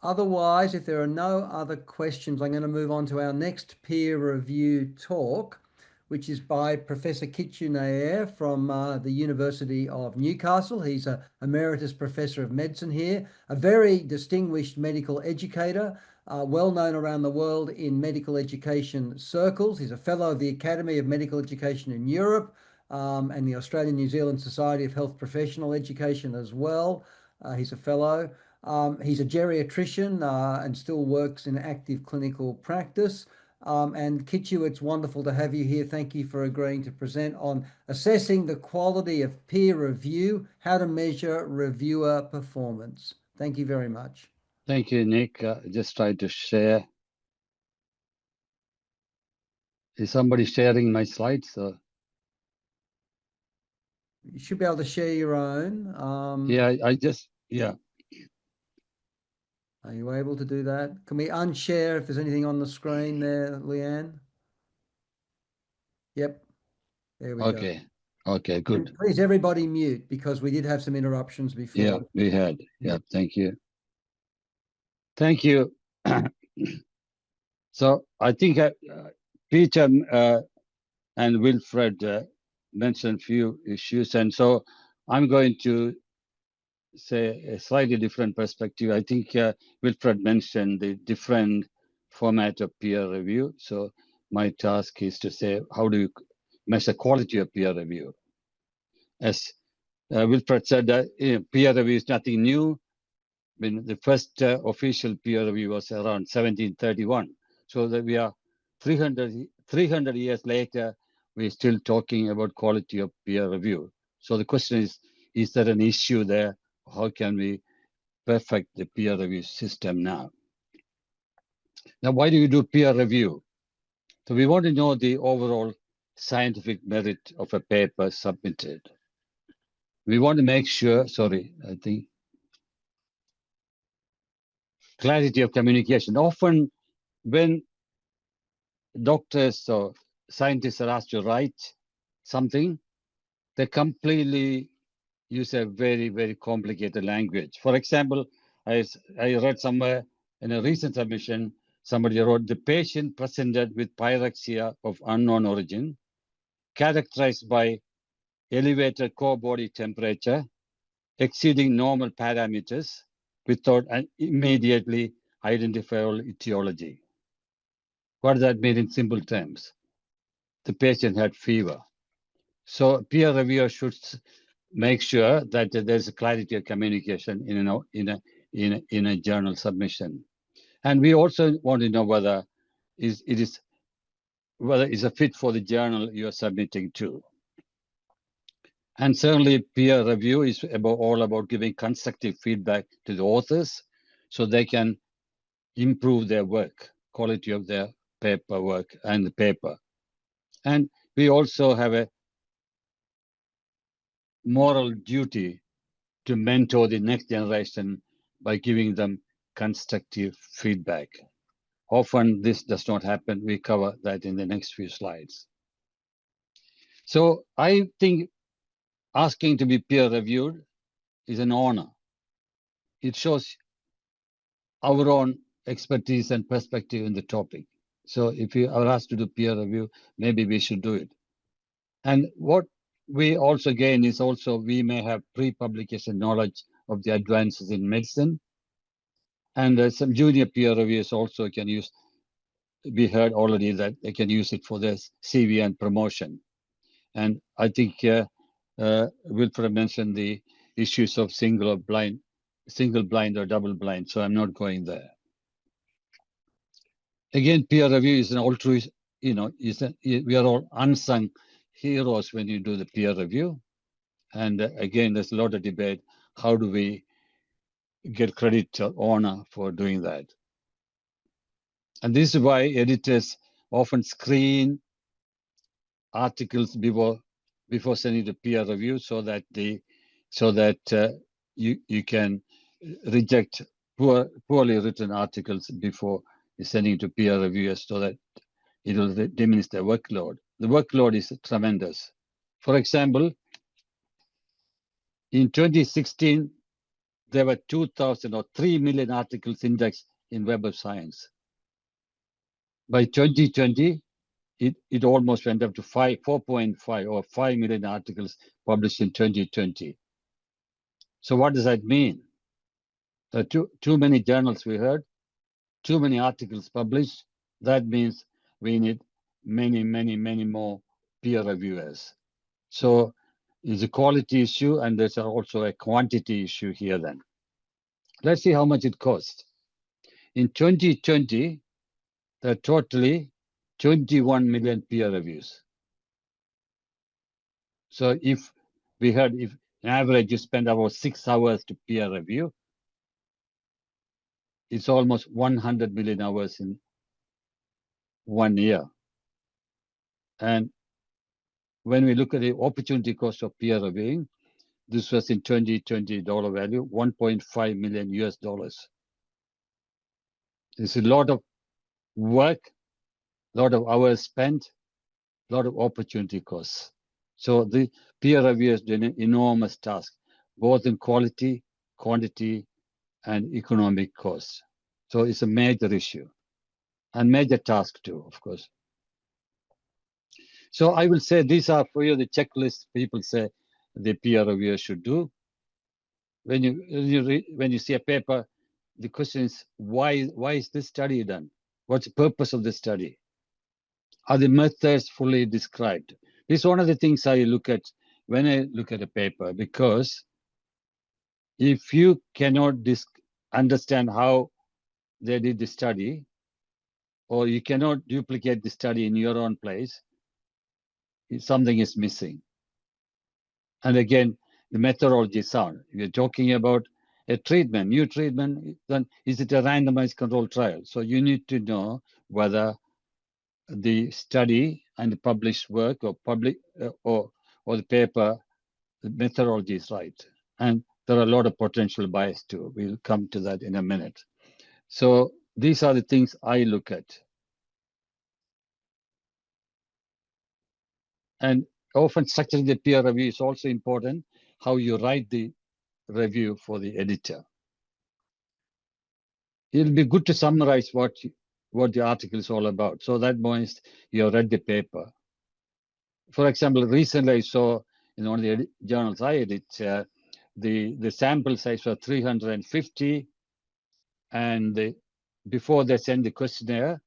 Otherwise, if there are no other questions, I'm going to move on to our next peer review talk, which is by Professor Kichu Nair from the University of Newcastle. He's an emeritus professor of medicine here, a very distinguished medical educator, well known around the world in medical education circles. He's a fellow of the Academy of Medical Education in Europe and the Australian New Zealand Society of Health Professional Education as well. He's a fellow. He's a geriatrician and still works in active clinical practice. And Kichu, it's wonderful to have you here. Thank you for agreeing to present on assessing the quality of peer review, how to measure reviewer performance. Thank you very much. Thank you, Nick. Just try to share. Is somebody sharing my slides? You should be able to share your own. Yeah, yeah. Are you able to do that? Can we unshare if there's anything on the screen there, Leanne? Yep. There we go. Okay, good. And please, everybody mute because we did have some interruptions before. Yeah, we had. Yeah, thank you. Thank you. So I think Peter and Wilfred mentioned few issues, and so I'm going to say a slightly different perspective. I think Wilfred mentioned the different format of peer review. So my task is to say, how do you measure quality of peer review? As Wilfred said, peer review is nothing new. I mean, the first official peer review was around 1731. So that we are 300 years later, we're still talking about quality of peer review. So the question is there an issue there? How can we perfect the peer review system now? Now, why do you do peer review? So we want to know the overall scientific merit of a paper submitted. We want to make sure, I think, clarity of communication. Often when doctors or scientists are asked to write something, they completely use a very, very complicated language. For example, I read somewhere in a recent submission, somebody wrote, the patient presented with pyrexia of unknown origin, characterized by elevated core body temperature, exceeding normal parameters, without an immediately identifiable etiology. What does that mean in simple terms? The patient had fever. So peer reviewer should make sure that there's a clarity of communication in a journal submission. And we also want to know whether it is a fit for the journal you're submitting to. And certainly peer review is all about giving constructive feedback to the authors so they can improve their work, quality of their paperwork and the paper. And we also have a moral duty to mentor the next generation by giving them constructive feedback. Often this does not happen. We cover that in the next few slides. So I think asking to be peer reviewed is an honor. It shows our own expertise and perspective in the topic. So if you are asked to do peer review, maybe we should do it. And what we also gain is we may have pre-publication knowledge of the advances in medicine. And some junior peer reviewers also can use, we heard already that they can use it for their CV and promotion. And I think Wilfred mentioned the issues of single blind or double blind, so I'm not going there. Again, peer review is an altruist, we are all unsung heroes when you do the peer review. And again, there's a lot of debate. How do we get credit or honor for doing that? And this is why editors often screen articles before sending to peer review, so that you can reject poorly written articles before sending to peer reviewers, so that it will diminish their workload. The workload is tremendous. For example, in 2016, there were 2,000 or 3 million articles indexed in Web of Science. By 2020, it almost went up to 4.5 or 5 million articles published in 2020. So what does that mean? There are too many journals we heard, too many articles published. That means we need many, many, many more peer reviewers. So it's a quality issue, and there's also a quantity issue here then. Let's see how much it costs. In 2020, there are totally 21 million peer reviews. So if we heard, if on average you spend about 6 hours to peer review, it's almost 100 million hours in 1 year. And when we look at the opportunity cost of peer reviewing, this was in 2020 dollar value, 1.5 million US dollars. It's a lot of work, a lot of hours spent, a lot of opportunity costs. So the peer reviewers do an enormous task, both in quality, quantity, and economic costs. So it's a major issue and major task too, of course. So I will say these are for you the checklists people say the peer reviewer should do. When you see a paper, the question is why is this study done? What's the purpose of the study? Are the methods fully described? This is one of the things I look at when I look at a paper, because if you cannot understand how they did the study, or you cannot duplicate the study in your own place, something is missing. And again, the methodology is sound. If you're talking about a treatment, new treatment, then is it a randomized controlled trial? So you need to know whether the study and the published work or the paper, the methodology is right. And there are a lot of potential bias too. We'll come to that in a minute. So these are the things I look at. And often structuring the peer review is also important, how you write the review for the editor. It'll be good to summarize what the article is all about. So that means you have read the paper. For example, recently I saw in one of the journals I edit, the sample size was 350, and before they sent the questionnaire,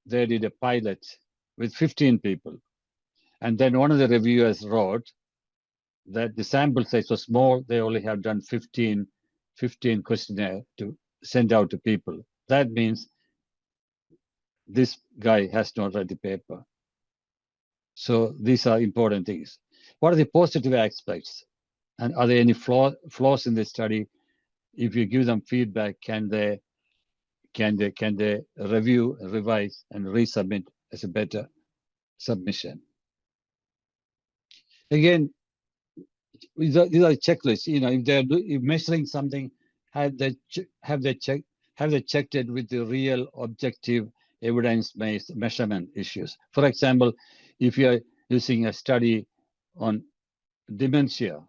they did a pilot with 15 people. And then one of the reviewers wrote that the sample size was small. They only have done 15 questionnaire to send out to people. That means this guy has not read the paper. So these are important things. What are the positive aspects? And are there any flaws in the study? If you give them feedback, can they review, revise, and resubmit as a better submission? Again, these are checklists. You know, if they're measuring something, have they checked it with the real objective evidence-based measurement issues? For example, if you are using a study on dementia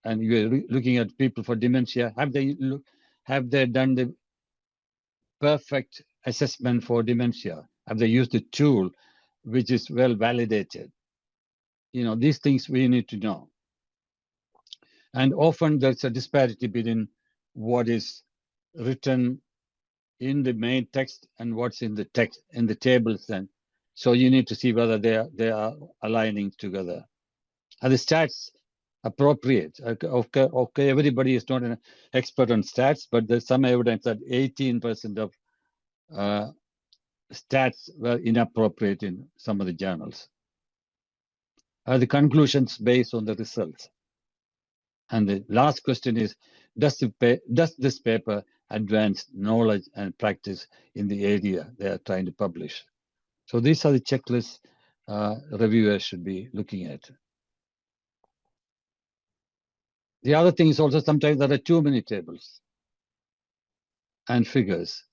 and you're looking at people for dementia, have they done the perfect assessment for dementia? Have they used a tool which is well validated? You know, these things we need to know. And often there's a disparity between what is written in the main text and what's in the text in the tables. Then, so you need to see whether they are aligning together. Are the stats appropriate? Okay, everybody is not an expert on stats, but there's some evidence that 18% of stats were inappropriate in some of the journals. Are the conclusions based on the results? And the last question is, does this paper advance knowledge and practice in the area they are trying to publish? So these are the checklists reviewers should be looking at. The other thing is also sometimes there are too many tables and figures,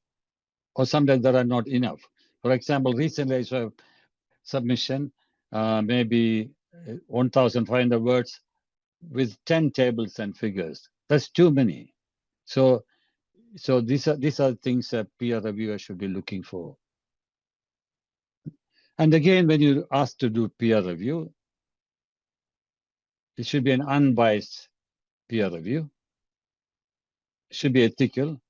or sometimes there are not enough. For example, recently I saw a submission, maybe 1,500 words with 10 tables and figures. That's too many. So these are things that peer reviewers should be looking for. And again, when you ask to do peer review, it should be an unbiased peer review. It should be ethical,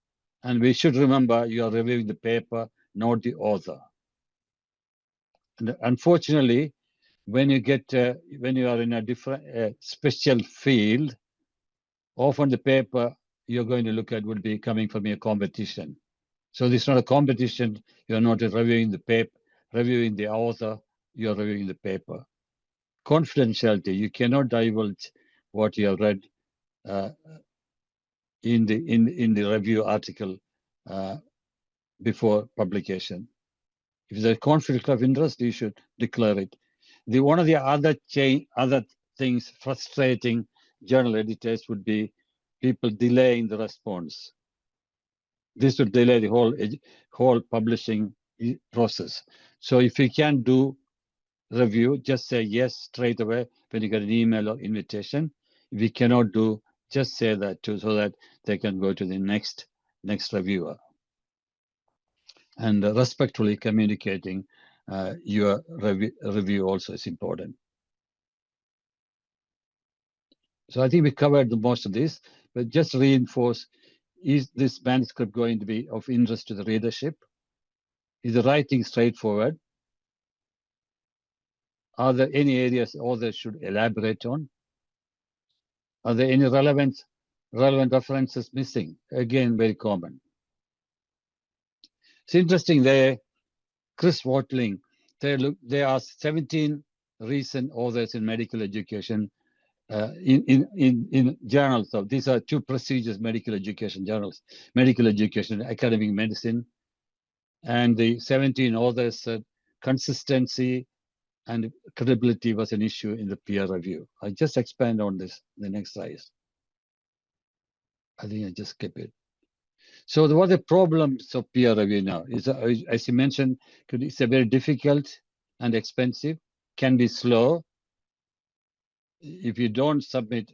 and we should remember you are reviewing the paper, not the author. And unfortunately, when you get when you are in a different special field, often the paper you're going to look at will be coming from a competition. So this is not a competition. You're not reviewing the paper, reviewing the author. You're reviewing the paper. Confidentiality. You cannot divulge what you have read in the review article before publication. If there's a conflict of interest, you should declare it. One of the other things frustrating journal editors would be people delaying the response. This would delay the whole publishing process. So if you can do review, just say yes straight away when you get an email or invitation. If you cannot do, just say that too, so that they can go to the next reviewer. And respectfully communicating your review also is important. So I think we covered the most of this, but just reinforce, is this manuscript going to be of interest to the readership? Is the writing straightforward? Are there any areas authors should elaborate on? Are there any relevant references missing? Again, very common. It's interesting there, Chris Watling, they asked 17 recent authors in medical education in journals. So these are two prestigious medical education journals, medical education, academic medicine. And the 17 authors said consistency and credibility was an issue in the peer review. I just expand on this in the next slide. I think I just skip it. So what are the problems of peer review now? Is, as you mentioned, it's a very difficult and expensive, can be slow. If you don't submit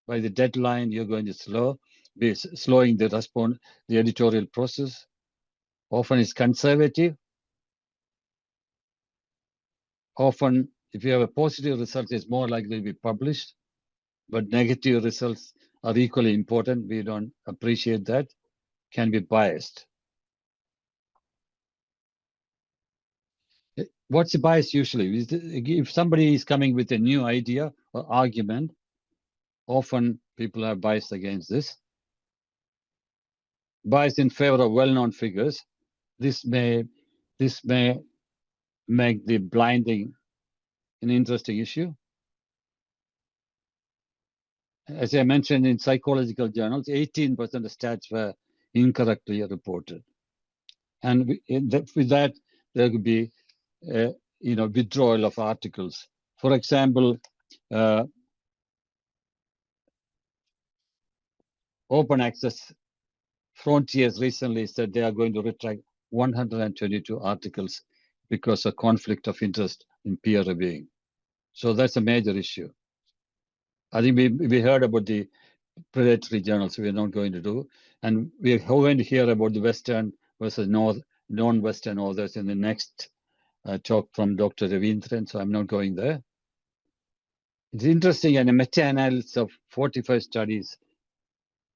by the deadline, you're going to be slowing the editorial process. Often it's conservative. Often, if you have a positive result, it's more likely to be published, but negative results are equally important. We don't appreciate that. Can be biased. What's the bias usually? If somebody is coming with a new idea or argument, often people are biased against this. Biased in favor of well-known figures. This may make the blinding an interesting issue. As I mentioned in psychological journals, 18% of stats were incorrectly reported. And with that, there could be withdrawal of articles. For example, Open Access Frontiers recently said they are going to retract 122 articles because of conflict of interest in peer reviewing. So that's a major issue. I think we heard about the predatory journals we're not going to do. And we're going to hear about the Western versus non-Western authors in the next talk from Dr. Ravindran, so I'm not going there. It's interesting, and a meta-analysis of 45 studies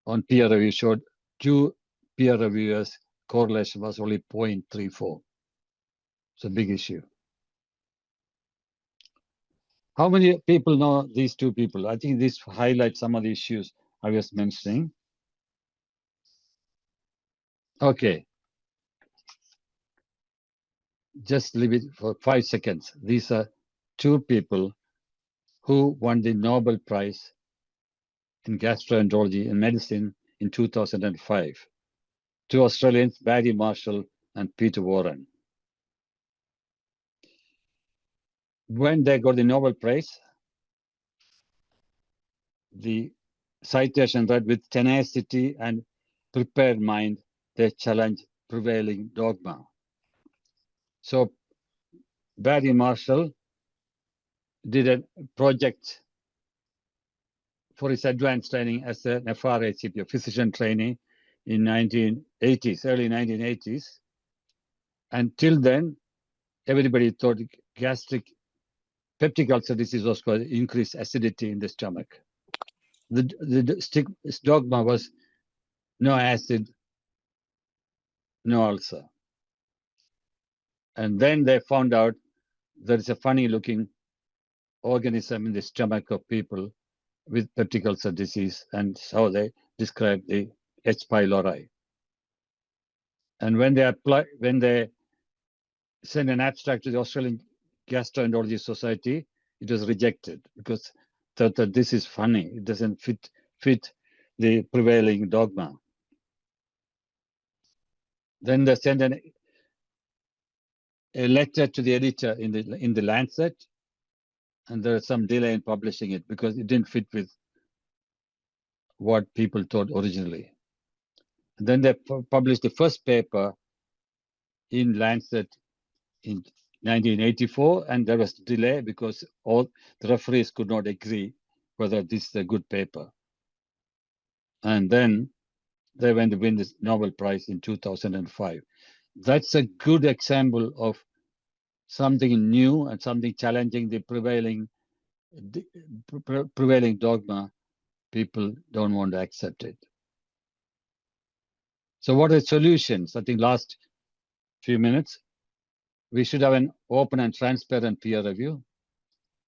on peer review showed 2 peer reviewers correlation was only 0.34. It's a big issue. How many people know these 2 people? I think this highlights some of the issues I was mentioning. Okay. Just leave it for 5 seconds. These are 2 people who won the Nobel Prize in gastroenterology and medicine in 2005. 2 Australians, Barry Marshall and Peter Warren. When they got the Nobel Prize, the citation read, with tenacity and prepared mind, they challenge prevailing dogma. So Barry Marshall did a project for his advanced training as an FRHCP, a physician trainee in 1980s, early 1980s. Until then, everybody thought gastric peptic ulcer disease was called increased acidity in the stomach. The dogma was no acid, no ulcer. And then they found out there is a funny looking organism in the stomach of people with peptic ulcer disease, and how they describe the H. pylori. And when they sent an abstract to the Australian Gastroenterology Society, it was rejected because thought that this is funny. It doesn't fit the prevailing dogma. Then they sent a letter to the editor in the Lancet, and there was some delay in publishing it because it didn't fit with what people thought originally. And then they published the first paper in Lancet in 1984, and there was delay because all the referees could not agree whether this is a good paper. And then they went to win this Nobel Prize in 2005. That's a good example of something new and something challenging the prevailing dogma. People don't want to accept it. So what are the solutions? I think last few minutes, we should have an open and transparent peer review.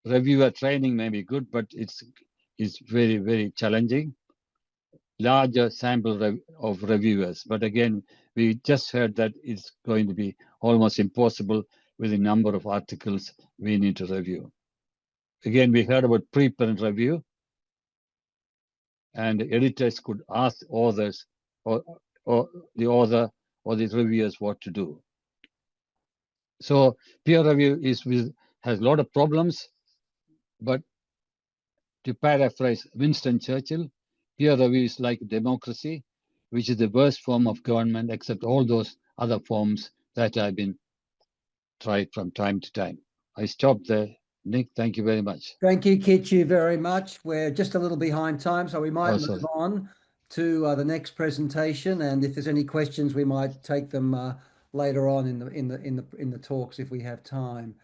Reviewer training may be good, but it's very, very challenging. Larger sample of reviewers. But again, we just heard that it's going to be almost impossible with the number of articles we need to review. Again, we heard about preprint review, and the editors could ask authors or the author or the reviewers what to do. So peer review has a lot of problems, but to paraphrase Winston Churchill, peer review is like democracy, which is the worst form of government except all those other forms that have been tried from time to time. I stop there. Nick, thank you very much. Thank you, Kichu, very much. We're just a little behind time, so we might move sorry. on to the next presentation. And if there's any questions, we might take them later on in the talks if we have time.